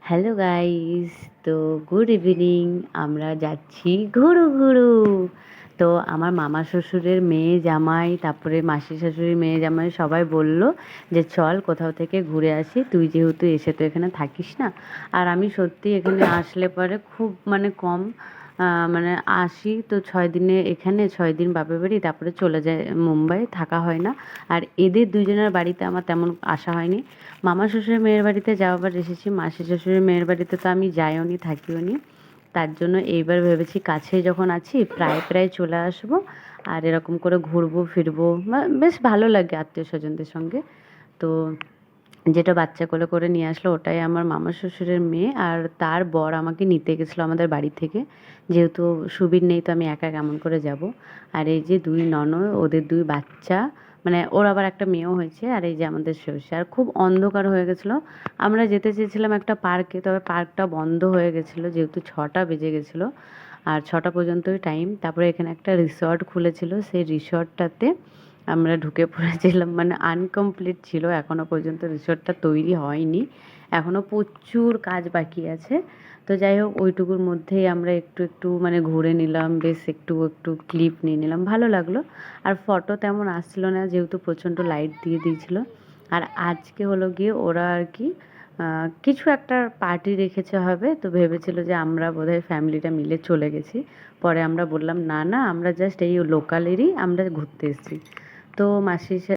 Hello guys, তো good evening. আমরা যাচ্ছি ঘুরু ঘুরু। তো আমার মামা শ্বশুরের মেয়ে জামাই, তারপরে মাসি শাশুড়ির মেয়ে জামাই সবাই বলল যে চল কোথাও থেকে ঘুরে আসি, তুই যেহেতু এসে তো এখানে থাকিস না। আর আমি সত্যি এখানে আসলে পরে খুব মানে কম মানে আসি তো 6 দিনে, এখানে 6 দিন বাপের বাড়ি, তারপরে চলে যায় মুম্বাই, থাকা হয় না। আর এদের দুজনের বাড়িতে আমার তেমন আসা হয়নি। মামা শ্বশুরের মেয়ের বাড়িতে যাওয়াবার এসেছি, মাসি শ্বশুরের মেয়ের বাড়িতে তো আমি যাইও নি, থাকিও নি। তার জন্য এইবার ভেবেছি কাছে যখন আছি প্রায় প্রায় চলে আসবো, আর এরকম করে ঘুরবো ফিরবো, বেশ ভালো লাগে আত্মীয় স্বজনদের সঙ্গে। তো যেটা বাচ্চা কোলে করে নিয়ে আসলো ওটাই আমার মামা শ্বশুরের মেয়ে, আর তার বর আমাকে নিতে গেছিলো আমাদের বাড়ি থেকে। যেহেতু সুবির নেই তো আমি একা কেমন করে যাব। আর এই যে দুই ননদ, ওদের দুই বাচ্চা, মানে ওর আবার একটা মেয়েও হয়েছে, আর এই যে আমাদের শ্বশুর। আর খুব অন্ধকার হয়ে গেছিলো। আমরা যেতে চেয়েছিলাম একটা পার্কে, তবে পার্কটা বন্ধ হয়ে গেছিলো যেহেতু 6টা বেজে গেছিলো। আর 6টা পর্যন্তই টাইম। তারপরে এখানে একটা রিসর্ট খুলেছিল, সেই রিসর্টটাতে আমরা ঢুকে পড়েছিলাম। মানে আনকমপ্লিট ছিল, এখনও পর্যন্ত রিসর্টটা তৈরি হয়নি, এখনও প্রচুর কাজ বাকি আছে। তো যাই হোক, ওইটুকুর মধ্যেই আমরা একটু একটু মানে ঘুরে নিলাম, বেশ একটু একটু ক্লিপ নিয়ে নিলাম, ভালো লাগলো। আর ফটো তেমন আসছিল না যেহেতু প্রচণ্ড লাইট দিয়ে দিয়েছিল। আর আজকে হলো গিয়ে ওরা আর কি কিছু একটা পার্টি রেখেছে হবে, তো ভেবেছিল যে আমরা বোধহয় ফ্যামিলিটা মিলে চলে গেছি। পরে আমরা বললাম না না, আমরা জাস্ট এই লোকালেরই আমরা ঘুরতে এসেছি। তো মাসির